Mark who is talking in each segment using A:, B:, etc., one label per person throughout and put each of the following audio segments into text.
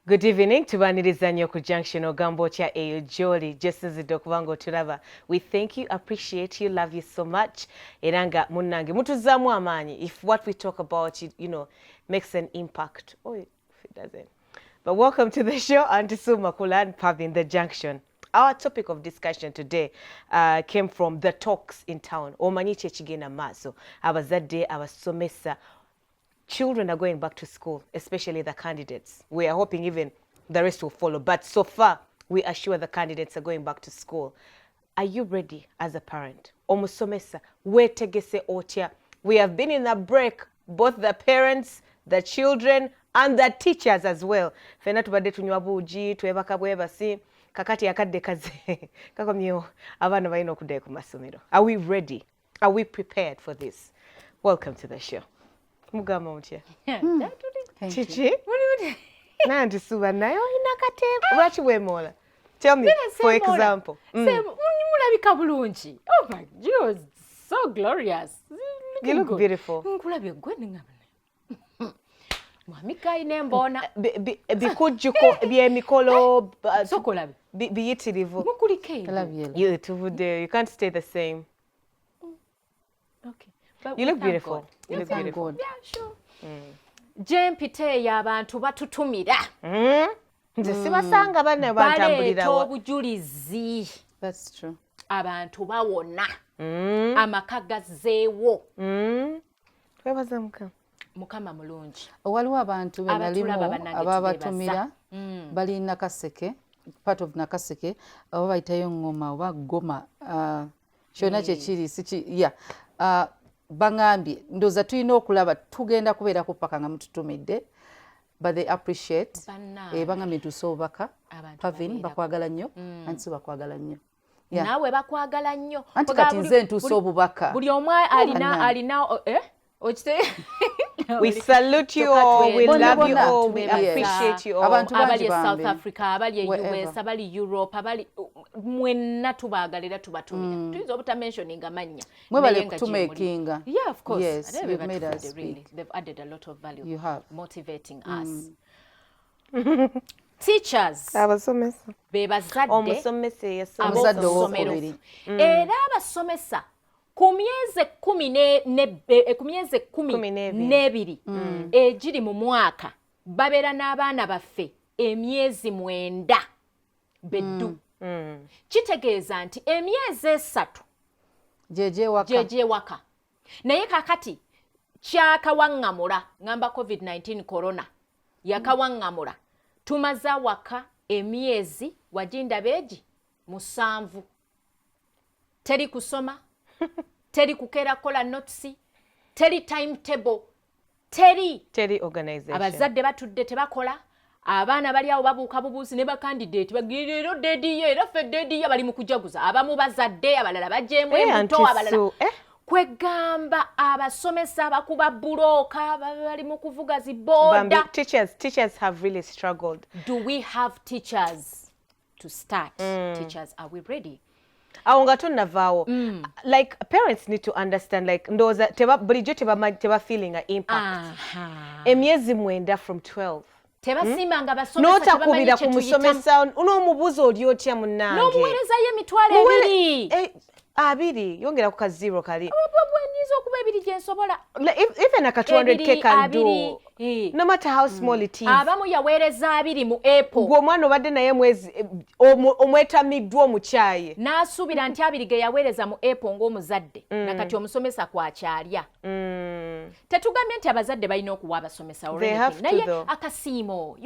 A: Good evening, tubaniriza nnyo ku Junction ogambo kya eyo Jolly Jessinzidde okuba ng'otulaba. We thank you, appreciate you, love you so much. Era nga munnange mutuzzaamu amaanyi if what we talk about, makes an impact. Oh, if it doesn't. But welcome to the show, Auntie Suma Kulan Pub in the Junction. Our topic of discussion today came from the talks in town. Omanyi kye kigenda maaso. Abazadde, abasomesa. Children are going back to school, especially the candidates. We are hoping even the rest will follow. But so far, we are sure the candidates are going back to school. Are you ready as a parent? Omusomesa, wetegese otya. We have been in a break, both the parents, the children, and the teachers as well. Fena tubadde tunywa buugi, twebaka bwebasi, kakati akadde kaze. Kakomyewo, abaana balina okuddayo ku masomero. Are we ready? Are we prepared for this? Welcome to the show. Mugamba mutya? Chichi? Nanti suba nayo ina kateeko. Lwaki weemoola? Tell me, for example.
B: Mulabika bulungi. Oh my God, so glorious.
A: You look beautiful.
B: Nkulabye gwe ngabane. Mwami kayine mbona.
A: Bikujjuko by'emikolo
B: sokolabe.
A: Biyitirivu.
B: Mukulike.
A: You can't stay the same.
B: Okay. But
A: you look beautiful.
B: God.
A: You look beautiful.
B: Yeah, sure. Jempite y'abantu batutumira.
A: Nze sibasanga bane bantambulirawo.
B: Baleeta obujulizi.
A: That's true.
B: Abantu bawona. Amaka gazzeewo.
A: Twebaza Mukama.
B: Mukama mulungi.
C: Waliwo abantu balimu ababatumira bali Nakaseke, part of Nakaseke, abo bayitayo ngoma oba goma. Kyonna kyekiri siki bangambye ndoza tulina okulaba tugenda kubeerako paka nga mututumidde, but they appreciate bangambye ntusobaka Pavin bakwagala nnyo ansi bakwagala nnyo
B: naawe bakwagala nnyo
C: anti kati nze ntuusa obubaka
B: buli omu alina
A: we salute you all, we love you all, we appreciate you all.
B: Abali South Africa, abali US, abali Europe, abali mwenna tubaagalira tubatumira. Tuyinza obuta mentioning amanya.
C: Mwebale kutumakinga.
B: Yeah, of course.
C: Yes, you've made us
B: really. They've added a lot of value.
C: You have.
B: Motivating us. Teachers.
A: Abasomesa.
B: Bebazadde.
A: Omusomese
C: Omuzadde ow'okubiri.
B: Era abasomesa ku myezi kumi n'ebiri egiri mu mwaka babeera n'abaana baffe emyezi 9 beddu. Kitegeeza nti emyezi 3 gyegyewaka. Naye kakati kyakawaŋŋamula ngamba COVID-19 corona yakawaŋŋamula tumaze waka emyezi wagindaba egi 7. Teri kusoma teri kukera kola notes, teri timetable, teri
A: organization.
B: Abazadde batudde tebakola, abaana bali awo babuuka bubuuzi ne ba candidate bagiriro dediye era fe dediye bali mu kujaguza. Abamu bazadde abalala bajjemu embuto abalala. Kwegamba abasomesa bakuba buloka bali mu kuvuga ziboda.
A: Teachers have really struggled.
B: Do we have teachers to start? Teachers, are we ready?
A: Like parents need to understand, like ndoza bulijjo teba feeling an impact. Emyezi 9 from 12.
B: Tebasimba nga basomesa
A: notakubira ku musomesa unomubuuza oli otya munnange.
B: N'omuweerezayo emitwalo
A: 2 yongera ku ka 0 kali.
B: Nizo okuba 2 gye nsobola.
A: Even a 200K can do. No matter how small it is.
B: Abamu yaweereza 2 mu April.
A: Gwe omwana obadde naye mwezi omwetamiddwa omukyaye.
B: N'asuubira nti 2 ge yaweereza mu April ng'omuzadde. Nakati omusomesa kwakyalya. Tetugambye nti abazadde balina okuwa abasomesa olw'ekyo. Naye akasiimo,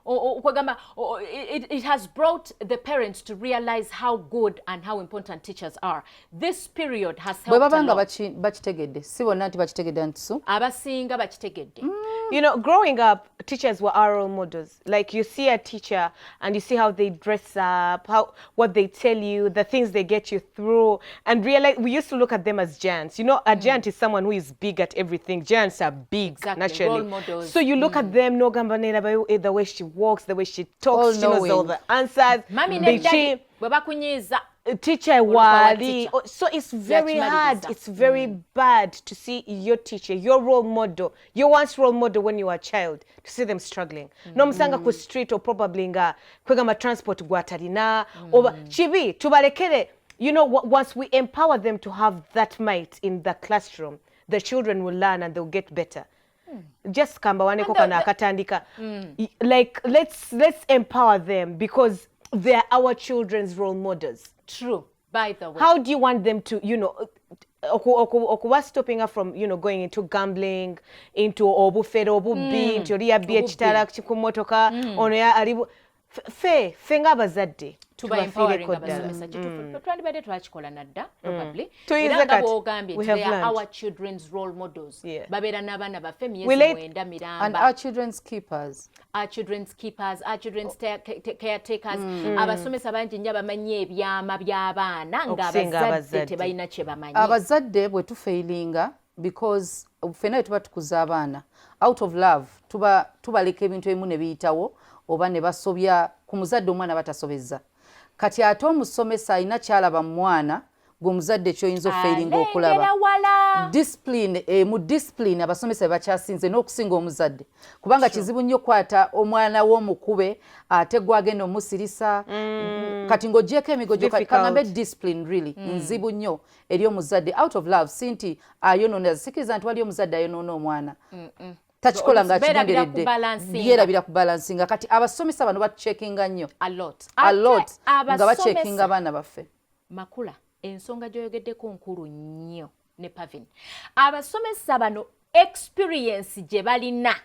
B: it has brought the parents to realize how good and how important teachers are. This period has helped a lot.
C: bakitegedde si bonna nti bakitegedde ntiso
B: abasinga bakitegedde.
A: Growing up, teachers were our role models. Like you see a teacher and you see how they dress up, what they tell you, the things they get you through, and realize we used to look at them as giants. A giant is someone who is big at everything. Giants are big, naturally.
B: Role models.
A: So you look at them, the way she walks, the way she talks, she knows all the answers.
B: Mami ne daddy bwe bakunyiiza
A: teacher wali. So it's very hard, it's very bad to see your teacher, your role model, your once role model when you were a child, to see them struggling. No msanga ku street or probably nga kwega transport gwatalina or chibi tubalekere. You know, once we empower them to have that might in the classroom, the children will learn and they'll get better. Just kamba kana katandika. Like let's empower them because they are our children's role models.
B: True. By the way,
A: how do you want them to, you know, what's stopping her from, you know, going into gambling, into obufero obubi, into riabi ekitala kumotoka ono ya alibu fe nga bazadde
B: tuba empowering abasomesa twandibadde twakikola nadda probably era nga bw'ogambye they are our children's role models babeera n'abaana baffe myezi 9 miramba
C: and our children's keepers,
B: our children's caretakers abasomesa bangi nnyo bamanyi ebyama by'abaana ng'abazadde tebalina kye bamanyi.
C: Abazadde bwe tufailinga because ffenna tuba tukuza abaana out of love tubaleka ebintu ebimu ne biyitawo oba ne basobya ku muzadde omwana batasobezza. Kati ate omusomesa alina kyalaba mu mwana gw'omuzadde kyoyinza ofairinga okulaba. Mu discipline abasomesa bakyasinze n'okusinga omuzadde. Kubanga kizibu nnyo kwata omwana w'omukube ate gwagenda omusirisa. Kati ng'oggyeko emigojo kagambe discipline really nzibu nnyo eri omuzadde out of love sinti ayonoona. Sikiriza nti wali omuzadde ayonoona omwana. Takikola nga kigenderedde byerabira ku balansinga. Kati abasomesa bano batucekinga nnyo
B: a lot
C: nga bacekinga abaana baffe.
B: Makula ensonga gy'oyogeddeko nkulu nnyo ne Pavin. Abasomesa bano experience gye balina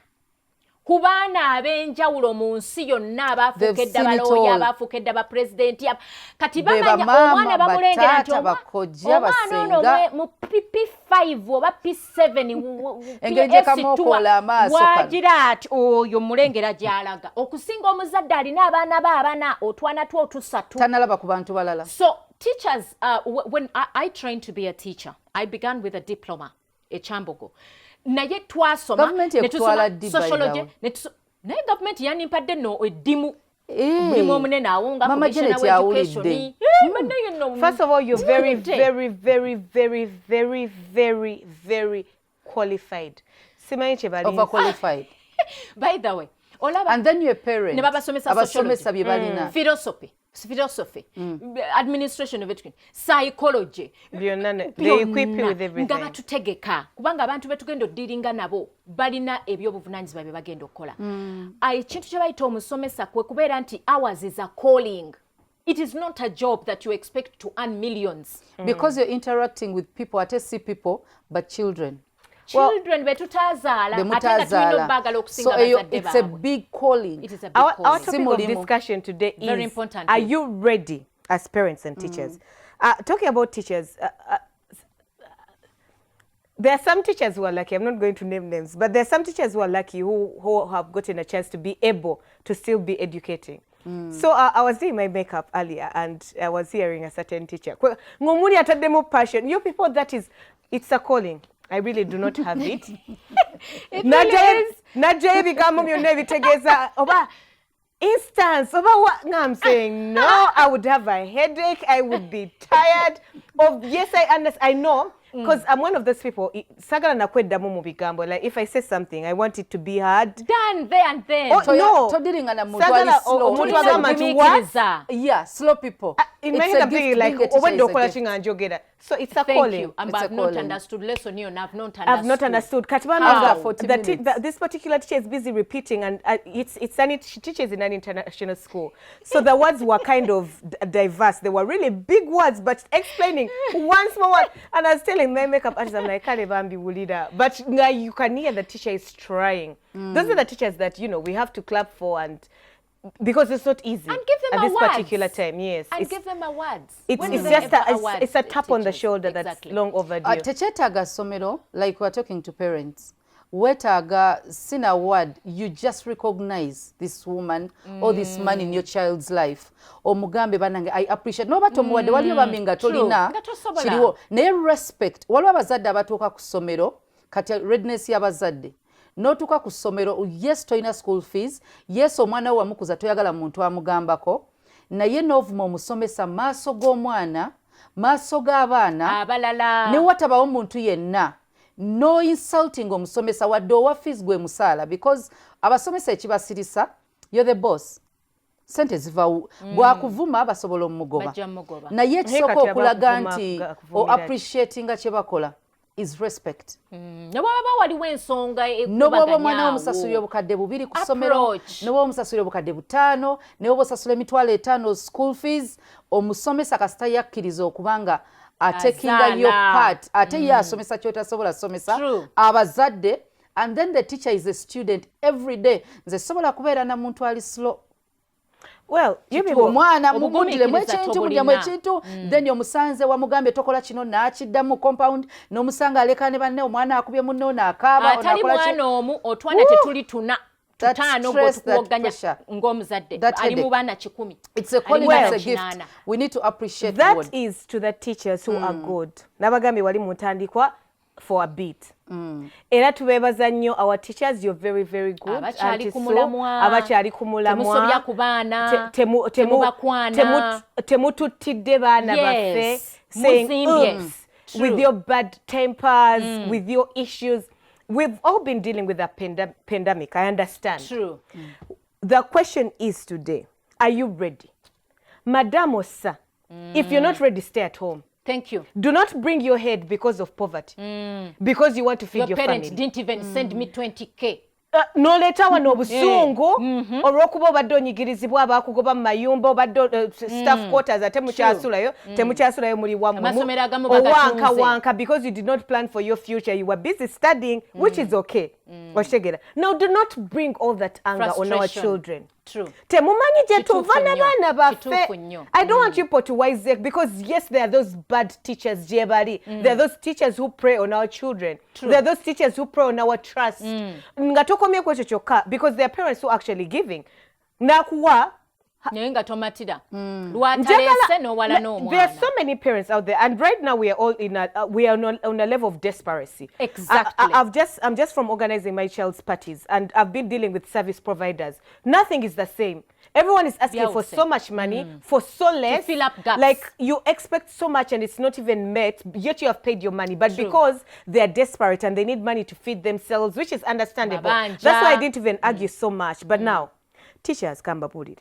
B: ku baana ab'enjawulo mu nsi yonna abaafuukedde abalooya abaafuukedde abapresidenti kati bamanya omwana bamulengera nti omwana ono mu P5 oba P7 wagira ati oyo mulengera gy'alaga okusinga omuzadde alina abaana baabana otwana two otusatu
C: tanalaba ku bantu balala.
B: So teachers, when I trained to be a teacher, I began with a diploma Chambogo. Naye twasoma sociology naye government yanimpadde no eddimu mulimu omunene awunga commissioner education.
A: First of all, you're very very qualified. Simanyi kye bali
C: overqualified.
B: By the way,
C: and then you're a parent
B: ne babasomesa
C: abasomesa bye balina
B: philosophy, administration of education, psychology,
A: they equip you with everything.
B: Nga batutegeka kubanga abantu betugenda oddiringa nabo balina ebyobuvunanyizibwa bye bagenda okukola. Ekintu kye bayita omusomesa kwe kubeera nti ours is a calling. It is not a job that you expect to earn millions.
C: Because you're interacting with people, ate si people but children.
B: Children betutazaala ate nga tulina obbagala okusinga bazadde
C: it's a big calling.
B: It is a big calling.
A: Our topic of discussion today is
B: very important.
A: Are you ready as parents and teachers? Talking about teachers, there are some teachers who are lucky. I'm not going to name names, but there are some teachers who are lucky who have gotten a chance to be able to still be educating. So I was doing my makeup earlier and I was hearing a certain teacher. Ngomuli atademo passion. You people, it's a calling. I really do not have it. Najaye bigambo byonna bitegeeza oba instance oba what? No, I'm saying no. I would have a headache. I would be tired. Yes, I understand. I know. Because I'm one of those people, sagala nakweddamu mu bigambo. Like if I say something, I want it to be hard.
B: Done there and then.
A: Oh, no.
C: Todiringana muntu ali slow. Yeah, slow people.
A: In my head, I'm thinking like, when do you chinga njogera? So it's a calling.
B: You. I've not understood lesson here. I've not understood.
A: I've not understood. This particular teacher is busy repeating, and she teaches in an international school. So the words were kind of diverse. They were really big words, but explaining one small word. And I was telling my makeup artist, I'm like, can't even be leader. But you can hear the teacher is trying. Those are the teachers that, you know, we have to clap for, and because it's not easy.
B: And give them
A: at this
B: awards.
A: Particular time, yes.
B: And give them awards.
A: It's a tap on the shoulder that's long overdue.
C: Techetaga somero, like we're talking to parents. Wetaga sin award, you just recognize this woman or this man in your child's life. Or mugambe banange, I appreciate. No bato muwade wali obaminga tolina. Chiriwo. Ne respect. Walwa bazadde abatuuka ku somero, kati readiness y'abazadde. Notuka ku ssomero, yes toyina school fees, yes omwana wo wamukuza toyagala muntu amugambako, naye n'ovuma omusomesa maaso g'omwana maaso g'abaana
B: abalala
C: ne watabawo omuntu yenna no insulting omusomesa wadde owa fees gwe musaala because abasomesa ekibasirisa you're the boss sente ziva bwakuvuma basobola omugoba naye ekisooka okulaga nti appreciatinga kye bakola is respect.
B: Nobaba waliwo ensonga
C: ekubaganya omwana omusasulira obukadde 2 ku ssomero noba omusasulira obukadde 5 noba osasula emitwalo 5 school fees omusomesa kasita yakkiriza okubanga atekinga yo part ate ye asomesa kyotasobola somesa abazadde and then the teacher is a student every day nze sobola kubeera na muntu ali slow.
A: Well,
C: omwana mugundire ekintu mulyamu ekintu then omusanze wamugambe tokola kino n'akiddamu compound n'omusanga aleka ne banne omwana akubye munno n'akaaba
B: atali mwana omu otwana tetuli tuna tutano gwotukuwoganya ng'omuzadde ali mu baana 10.
C: It's a calling, it's a gift. We need to appreciate
A: that is to the teachers who are good. Nabagambe wali mutandikwa for a bit. Era tubebaza nnyo our teachers, you're very very good.
B: Abakyali kumulamwa
A: abakyali kumulamwa
B: temusobya ku baana
A: temututidde baana baffe saying oops with your bad tempers with your issues. We've all been dealing with a pandemic, I understand.
B: True.
A: The question is today, are you ready? Madam or sir, if you're not ready, stay at home.
B: Thank you.
A: Do not bring your head because of poverty. Because you want to feed your family.
B: Your parents didn't even send me 20K.
A: No leeta wano obusungu olw'okuba obadde onyigirizibwa abakugoba mu mayumba obadde staff quarters ate temukyasulayo muli wamuwanka because you did not plan for your future, you were busy studying, which is okay. Oshegera. Now do not bring all that anger on our children.
B: True.
A: Temumanyi gye tuva n'abaana baffe. I don't want people to wisecrack because yes, there are those bad teachers gye bali. There are those teachers who prey on our children. There are those teachers who prey on our trust. Nga tokomye ku ekyo kyokka because there are parents who are actually giving. Nakuwa
B: Nenga tomatira. Lwatalese n'owala n'omwana.
A: There are so many parents out there, and right now we are all on a level of desperation.
B: Exactly.
A: I'm just from organizing my child's parties, and I've been dealing with service providers. Nothing is the same. Everyone is asking for so much money, for so less.
B: To fill up gaps.
A: Like you expect so much and it's not even met, yet you have paid your money. But because they are desperate and they need money to feed themselves, which is understandable. That's why I didn't even argue so much. But now, teachers come babulire.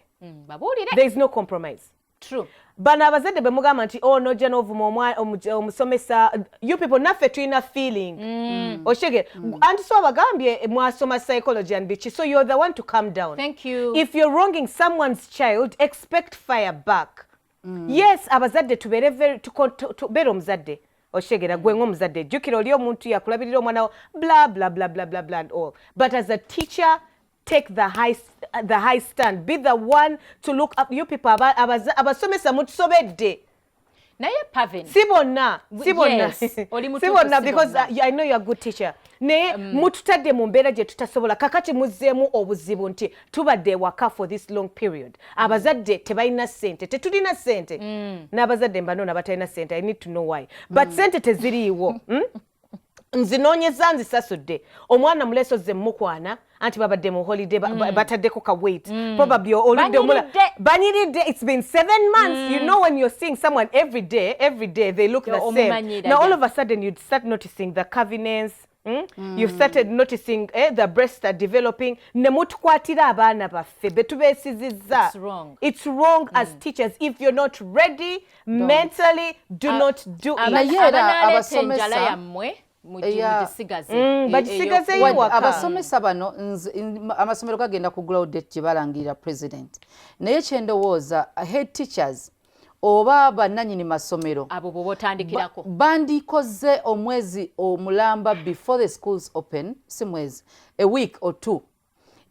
A: There is no compromise.
B: True.
A: Bana abazadde bemugamba nti nojja n'ovuma omusomesa, you people naffe tulina feeling. Oshege. And so abagambye mwasoma psychology and bichi, so you're the one to calm down.
B: Thank you.
A: If you're wronging someone's child, expect fire back. Yes, abazadde tubeere omuzadde. Oshegera gwe ng'omuzadde. Jjukira oli omuntu yakulabirira omwana wo blah blah blah blah blah blah and all. But as a teacher, take the high stand. Be the one to look up. You people abasomesa mutusobedde.
B: Naye Pavin.
A: Sibonna. Sibonna because I know you're a good teacher. Naye mututadde mu mbeera gye tutasobola kakati muzzeemu obuzibu nti tubadde ewaka for this long period. Abazadde tebalina ssente, tetulina ssente. N'abazadde mbanoona batalina ssente. I need to know why. But ssente teziriiwo. Nzinoonyeza nzisasudde. Omwana muleso ze mukwana anti babadde mu holiday bataddeko ka weight. Probably oludde omula. Banyiridde. It's been 7 months. You know when you're seeing someone every day they look the same. Now all of a sudden you'd start noticing the curviness. You've started noticing the breasts are developing. Nemutukwatira abaana baffe betubeesizizza.
B: It's wrong.
A: It's wrong as teachers. If you're not ready mentally, do not do it.
C: Abasomesa abasomesa bano amasomero gagenda kugulawo date gye balangirira president naye kyendowooza head teachers oba bannannyini masomero
B: abo botandikirako
C: bandikoze omwezi omulamba before the schools open si mwezi a week or 2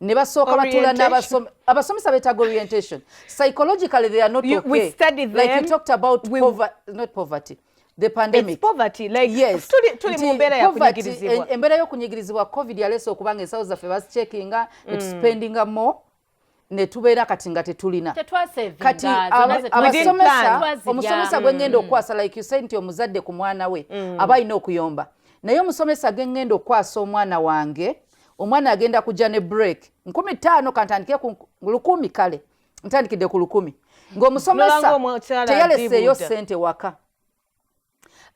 C: ne basooka batula n'abasomesa beetaaga orientation psychologically they are not okay.
A: We studied them.
C: Like you talked about not poverty. The pandemic.
A: It's poverty. Like,
C: yes.
A: Tuli mu mbeera ya kunyigirizibwa.
C: Embeera y'okunyigirizibwa COVID yaleese okubanga ensawo zaffe baziccekinga ne tuspendinga more ne tubeera kati nga tetulina. Kati omusomesa gwe ngenda okwasa like you said nti omuzadde ku mwana we aba alina okuyomba. Naye omusomesa ge ngenda okwasa omwana wange, omwana agenda kujja ne break. 15 kantandike ku 10 kale. Ntandikidde ku 10. ng'omusomesa teyaleseeyo ssente waka.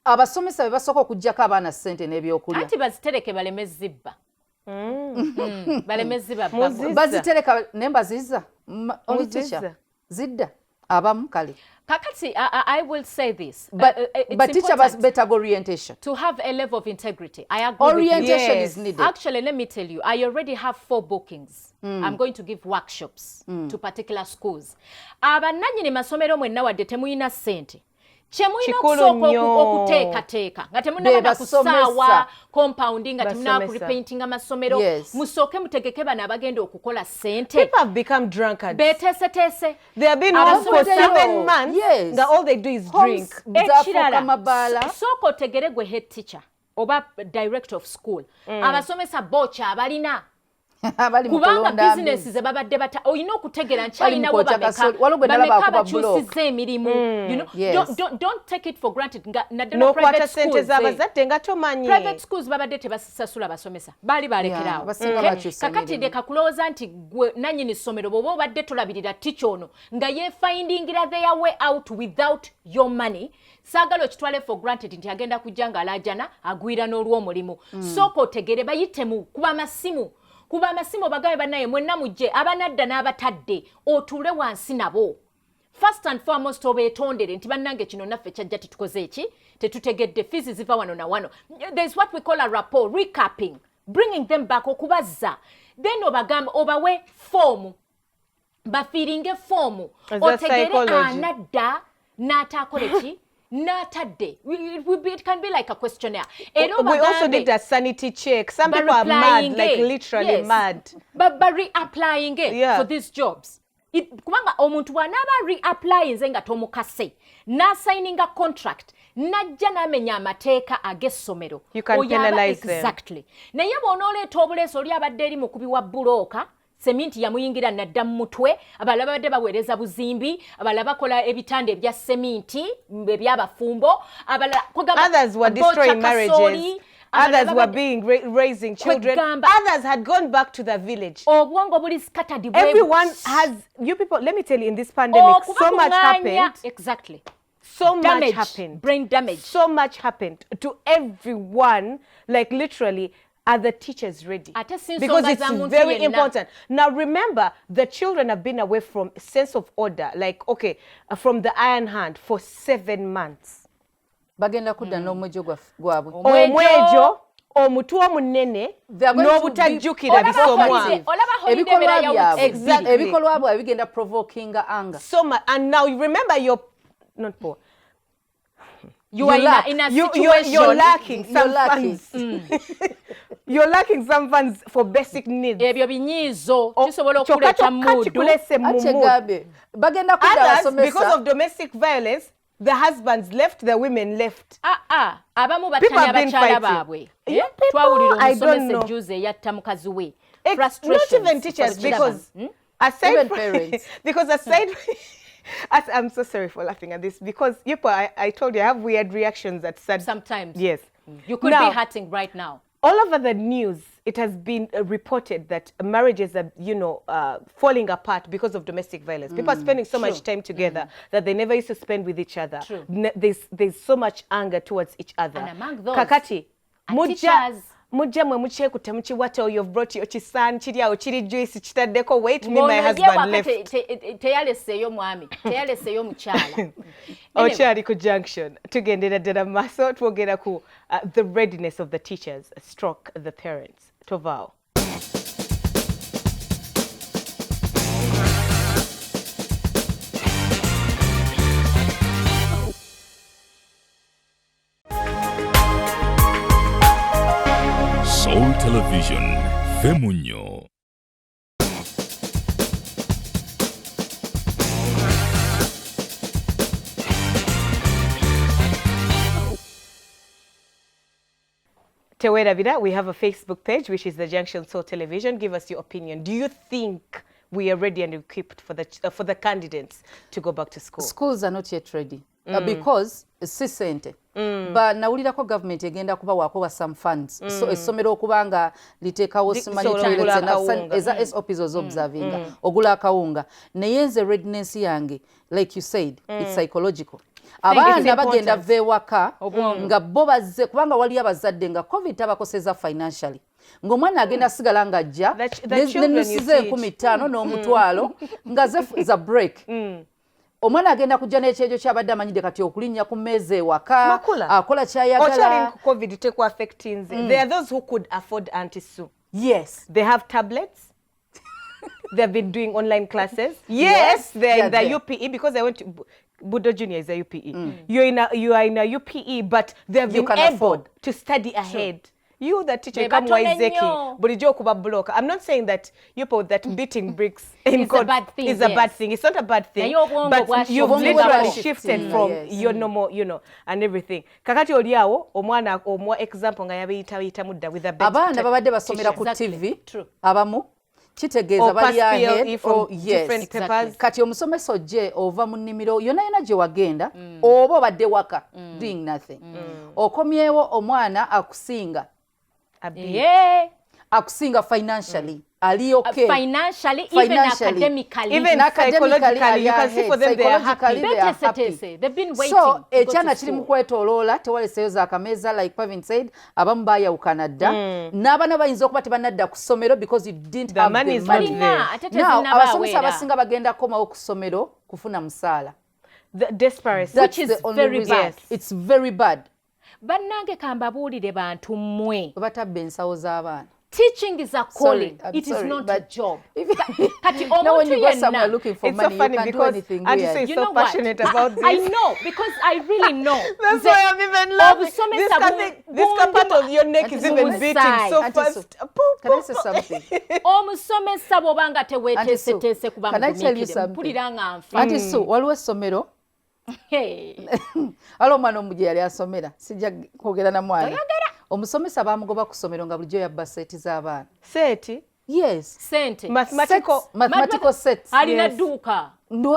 C: Abasomesa be basooka okuggyako abaana ssente n'ebyokulya.
B: Anti bazitereke baleme zibba. Baleme zibba.
C: Bazitereka ne mbazizza. Omuteacher zidda abamu kale.
B: Kakati, I will say this.
C: But teacher was better orientation.
B: To have a level of integrity. I agree
C: orientation
B: with you.
C: is needed.
B: Actually, let me tell you, I already have 4 bookings. I'm going to give workshops to particular schools. Abannannyini masomero mwenna wadde temuyina ssente. Kyemuyina okusooka okuteekateeka nga temunnaba kusaawa compounding nga temunnaba ku repainting amasomero musooke mutegeke bano abagenda okukola ssente.
A: People have become drunkards.
B: Beeteeseteese.
A: They have been home for 7 months. Nga all they do is drink.
B: Ekirala sooka otegere gwe head teacher oba director of school abasomesa bocha abalina kubanga business ze babadde bata olina okutegera nkyalina bo bameka bakyusiza emirimu. Don't take it for granted nga naddala private schools
A: z'abazadde nga tomanyi
B: private schools babadde tebasasula basomesa baali balekeraawo kakati ndeka kulowooza nti gwe nannyini ssomero bw'oba obadde tolabirira ticha ono nga yeefindingira their way out without your money saagala okitwale for granted nti agenda kujja ng'alaajana agwira n'olw'omulimu sooka otegere bayitemu kuba amasimu bagabe bannaye mwenna mujje abanadda n'abatadde otuule wansi nabo. First and foremost obeetondere nti bannange kino naffe kyajja tetukoze eki tetutegedde fees ziva wano na wano. There's what we call a rapport, recapping, bringing them back okubazza. Then obawe form bafiiringe form otegere anadda n'ataakola eki Natade. It can be like a questionnaire. We
A: also did a sanity check. Some people are mad, like literally mad.
B: But reapplying it for these jobs. Kubanga omuntu wanaba reapplying zenga tomukase. Na signing a contract. Najja namenya amateeka ag'essomero.
A: You can penalize them.
B: Exactly. Naye bw'onooleeta obuleesi oli abadde eri mukubi wa bulooka. Seminti yamuyingira nadda mu mutwe abalala babadde baweereza buzimbi abalala bakola ebitanda ebya seminti ebyabafumbo abalala
A: others were destroying marriages, others were being raising children, others had gone back to the village.
B: Obwongo buli scattered.
A: Everyone has, you people, let me tell you, in this pandemic so much happened.
B: Exactly.
A: So much happened.
B: Brain damage.
A: So much happened to everyone, like literally. Are the teachers ready? Because it's very important. Now remember, the children have been away from a sense of order, like, okay, from the iron hand for 7 months.
C: Bagenda kudda n'omwejo gwabwe.
A: Omwejo, omutwe omunene, n'obutajjukira bisomwa.
C: Ebikolwa byabwe bigenda provoking anger.
A: So much, and now you remember not poor.
B: You are in a situation.
A: You're lacking some funds. You're lacking some funds for basic needs.
B: Ebyo binyiizo kisobola okuleeta mood.
A: Others, because of domestic violence, the husbands left, the women left.
B: Abamu batanya abakyala baabwe. Twawulira omusomesa ejjuuzi eyatta mukazi we.
A: Not even teachers, because aside I'm so sorry for laughing at this because I told you I have weird reactions at
B: sometimes.
A: Yes.
B: You could be hurting right now.
A: All over the news, it has been reported that marriages are, falling apart because of domestic violence. People are spending so much time together that they never used to spend with each other. There's so much anger towards each other.
B: And among those,
A: Kakati,
B: teachers.
A: Mujja mwe mukyekuta mukiwata you've brought your chisan kiri awo kiri juice kitaddeko wait me my husband left
B: teyaleseeyo mwami teyaleseeyo mukyala
A: okyali ku junction tugendera ddala maaso twogera ku the readiness of the teachers stroke the parents tovao.
D: Soul Television, Femunyo.
A: Tewerabira, we have a Facebook page, which is the Junction Soul Television. Give us your opinion. Do you think we are ready and equipped for the candidates to go back to school?
C: Schools are not yet ready because si sente. ba nawulirako government egenda kuba wakowa some funds so essomero okubanga liteekawo simanyi toilets eza SOPs observing ogula akawunga naye nze readiness yange like you said it's psychological abaana bagenda vewaka nga bo bazze kubanga wali abazadde nga covid tabakoseza financially ng'omwana agenda sigala nga ajja nenusize 15 n'omutwalo nga za break omwana agenda kujja n'ekyejo kyabadde amanyidde kati okulinnya ku mmeeza ewaka akola kyayagala
A: covid tekwa affecting there are those who could afford Auntie Sue.
C: Yes,
A: they have tablets. They've been doing online classes. Yes, they're in the UPE because I went to Budo Junior is a UPE. You are in a UPE, but they've been able to study ahead. You, the teacher, come Waizeki, bulijo kuba block. I'm not saying that you put that beating bricks in code is a bad thing. It's not a bad thing. But you've literally shifted from your normal, and everything. Kakati oliawo, omwana omwa example nga yabiyita mudda with a bed.
C: Abana babadde basomera ku TV. Abamu. Kitegeeza bali ahead
A: different papers.
C: Kati omusomesa ojje ova mu nnimiro yona gye wagenda oba obadde waka doing nothing. Okomyewo omwana akusinga. Akusinga financially. Ali okay.
B: Financially, even academically.
A: Even psychologically, you can see for them they are happy.
B: They've been waiting.
C: So, ekyana kiri mu kwetoloola tewaleseyo za kameza like Pavin said, abamu baayawukana dda. N'abaana bayinza okuba tebanadda ku ssomero because you didn't have
A: money.
C: Now, abasomesa abasinga bagenda komawo ku ssomero kufuna musaala.
A: The desperation,
C: which is very bad. It's very bad.
B: Bannange kambabuulire bantu mmwe.
C: Batabba ensawo z'abaana.
B: Teaching is a calling. It is not a job.
C: Now when you go somewhere looking for money,
A: so funny
C: you can
A: because
C: do anything
A: Auntie
C: weird.
A: is so passionate about this.
B: I know, because I really know.
A: That's why I'm even laughing. This part of your neck is even beating so fast.
C: Can I say something?
B: Omusomesa bw'obanga teweeteeseteese kuba
C: can I tell you something?
B: Mpulira nga nfa.
C: Auntie Sue, waliwo essomero. Waliwo omwana omu gye yali asomera. Sijja kwogera na mwana. Omusomesa baamugoba ku ssomero nga bulijjo yabba seeti z'abaana.
A: Seeti?
C: Yes.
B: Sente.
C: Mathematical sets.
B: Alina dduuka.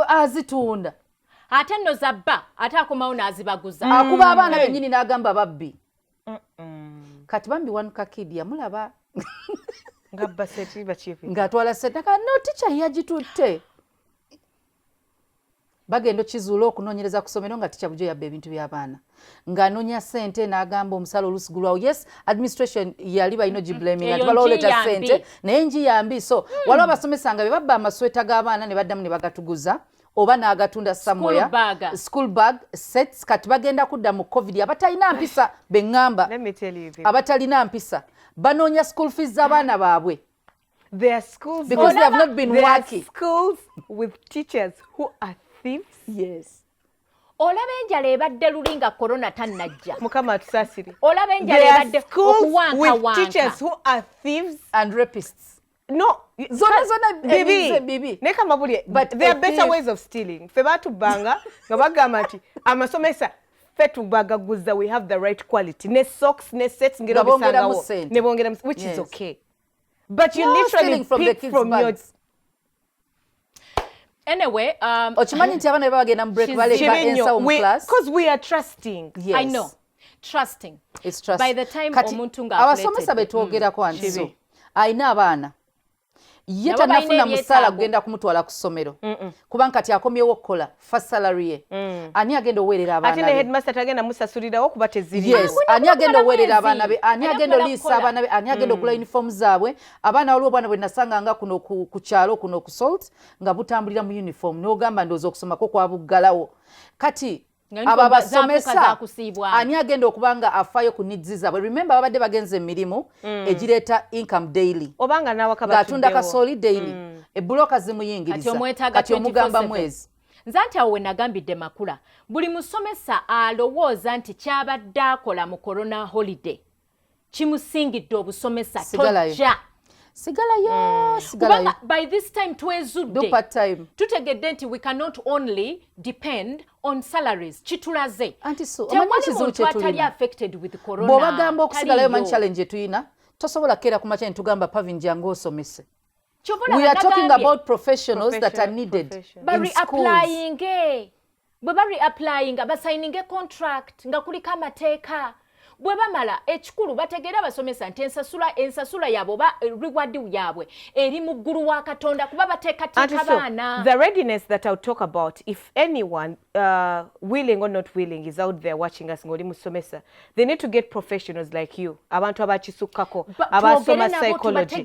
C: Azitunda.
B: Ate nno zabba, ate akomawo n'azibaguza.
C: Akuba abaana bennyini n'agamba babbi. Kati bambi wanuka kidi yamulaba.
A: Ngabba seeti bakiipi.
C: Ng'atwala seeti. No, teacher yagitutte. Bagenda kizuula okunoonyereza ku ssomero nga ticha bujo yabba ebintu by'abaana ng'anoonya ssente n'agamba omusala oluusi gulwawo. Yes, administration yali balina giblaming ati balowoleta ssente naye njiyambi. So waliwo abasomesa nga be babba amasweta g'abaana ne baddamu ne bagatuguza oba n'agatunda somewhere. School bag sets. Kati bagenda kudda mu covid abatalina mpisa beŋŋamba abatalina mpisa banoonya school fees z'abaana baabwe.
A: There are schools
C: because they have not been working.
A: Schools with teachers who are thieves.
C: Yes.
B: Olaba enjala ebadde luli nga corona tannajja.
A: Mukama atusaasire.
B: Olaba enjala ebadde okuwanka
A: with teachers who are thieves
C: and rapists.
A: No.
C: Zona bibi.
A: Neka mabuli. But there are better ways of stealing. Fe batubanga nga bagamba nti amasomesa fe tubagaguza we have the right quality. Ne socks ne sets ngero bisangawo. Ne bongera which is okay. But you literally pick from your
B: anyway,
C: ochimanyi nti abaana bagenda mu break baleka ensawo mu class
A: because we are trusting.
C: Yes.
B: I know. Trusting.
C: It's trusting.
B: By the time omuntu nga
C: abasomesa betwogerako Antiso ayina abaana ye tanafuna musaala kugenda kumutwala ku ssomero kubanga kati akomyewo okukola first salary ye ani agenda oweerera abaana
A: ate ne headmaster tagenda musasulirawo kuba teziri.
C: Yes, ani agenda oweerera abaana be, ani agenda oliisa abaana be, ani agenda okula uniform zaabwe. Abaana waliwo obwana bwe nasanga nga kuno ku kyalo kuno ku Salt nga butambulira mu uniform n'ogamba ndowooza okusomako kwabuggalawo. Kati abo abasomesa ani agenda okuba nga afaayo ku needs zaabwe. Remember babadde bagenze emirimu egireeta income daily
A: obanga nawaka
C: ng'atunda kasooli daily ebbuloka zimuyingiriza kati omugamba mwezi.
B: Nze anti awo we nagambidde Makula buli musomesa alowooza nti kyabadde akola mu corona holiday kimusingidde obusomesa tojja sigalayo. By this time twezudde tutegedde nti we cannot only depend on salaries. Kitulaze tewali affected with corona.
C: Bw'obagamba okusigalayo manyi challenge tuyina tosobola kera ku makya ntugamba Pavin jangu osomese. We are talking about professionals that are needed in schools.
B: bwe bari applying basigning a contract nga kuliko amateeka bwe bamala ekikulu bategeera abasomesa nti ensasula yabwe oba reward yabwe eri mu ggulu wa Katonda kuba bateekateeka baana.
A: The readiness that I'll talk about, if anyone willing or not willing is out there watching us ng'oli musomesa, they need to get professionals like you, abantu abakisukkako abasoma psychology,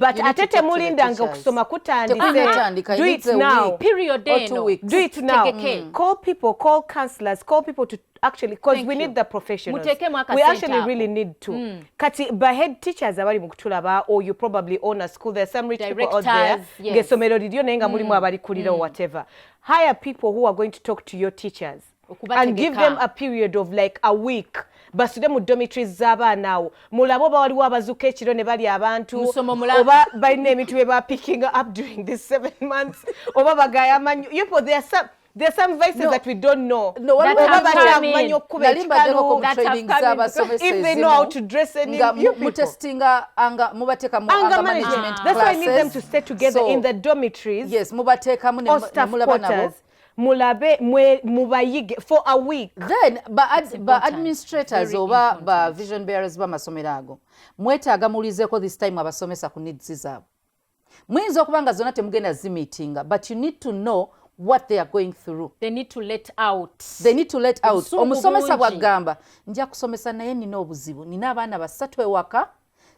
A: but ate temulindanga okusoma kutandise. Do it now.
B: Period.
A: Do it now. Call people, call counselors, call people to actually, because we need the professionals. We actually really need to. Kati by head teachers abali mukutulaba, or you probably own a school. There's some rich people out there. Gesomero lidio nenga mulimu abali kulira or whatever. Hire people who are going to talk to your teachers and give them a period of like a week. Basude mu dormitories z'abaana mulabo bawaliwo abazuka ekiro ne bali abantu oba balina emintu bye ba picking up during these 7 months oba bagaya amanyu. There are some vices that we don't know.
C: No,
A: if they know how to dress and
C: mutestinga anga mubateka mu
A: anger management. That's why I need them to stay together in the dormitories.
C: Yes, mubateka mu mulaba nabo.
A: Mulabe mubayige for a week.
C: Then ba administrators oba ba vision bearers ba masomero ago mwetaaga mulizeko this time abasomesa ku needs zaabwe. Muyinza okubanga zonna temugenda meeting, but you need to know what they are going through.
B: They need to let out.
C: Omusomesa bwagamba nja kusomesa naye nina obuzibu nina abaana basatu ewaka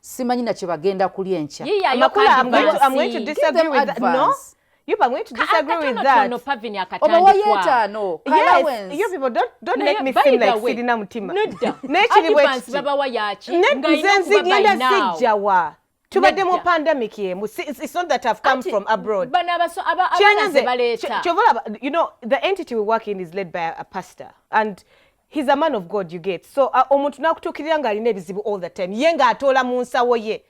C: simanyi na kye bagenda kulya enkya.
A: I'm going to disagree with that. No? I'm going to disagree with that. Yes, you people don't make me feel like Sirina Mutima. Pandemic here. It's not that I've come from abroad. You know, the entity we work in is led by a pastor, and he's a man of God, you get. So omuntu nakutukiranga alina ebizibu all the time. Yenga atola mu nsawo ye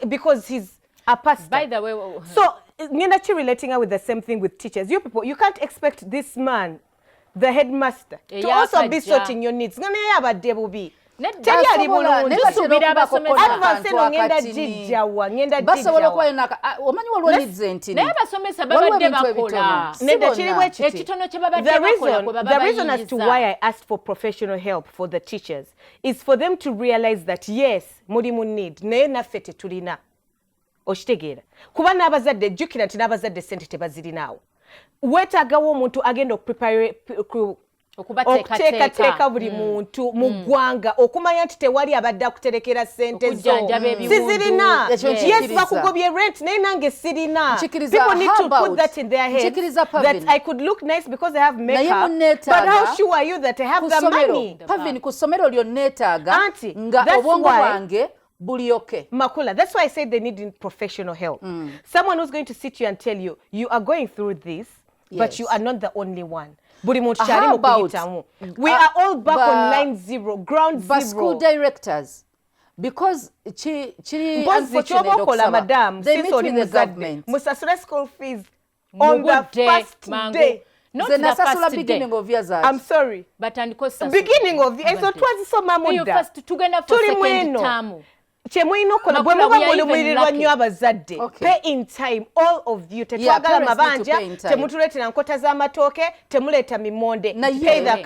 A: because he's a pastor.
B: By the way,
A: so Ninachi relating her with the same thing with teachers. You people, you can't expect this man, the headmaster, to also be sorting your needs. Ngane yaba debu bi.
C: Basobola kuba yenaka omanyi waliwo needs enti
B: naye abasomesa babadde bakola ekitono kye babadde bakola.
A: The reason as to why I asked for professional help for the teachers is for them to realize that yes, mulimu need naye naffe tetulina okitegeera kuba n'abazadde jjukira nti n'abazadde ssente tebazirinaawo. Weetaagawo omuntu agenda okuteekateeka buli muntu mu ggwanga okumanya nti tewali abadde akuterekera ssente zo sizirina. Yes, bakugobye rent naye nange sirina. People need to put that in their heads that I could look nice because I have makeup, but how sure are you that I have the money?
C: Pavin ku ssomero lyonneetaaga nga obwongo bwange buli okay.
A: Makula, that's why I said they need professional help. Someone who's going to sit you and tell you, you are going through this, but you are not the only one. We are all back on line zero, ground zero.
C: But school directors, because unfortunately,
A: madam,
C: they meet with the government.
A: Musasura school fees on the first day.
B: Not the first
C: beginning of years.
A: I'm sorry.
B: But
A: beginning of the year. So twas so mamuda.
B: First together for second term.
A: Pay in time, all of you. Pay the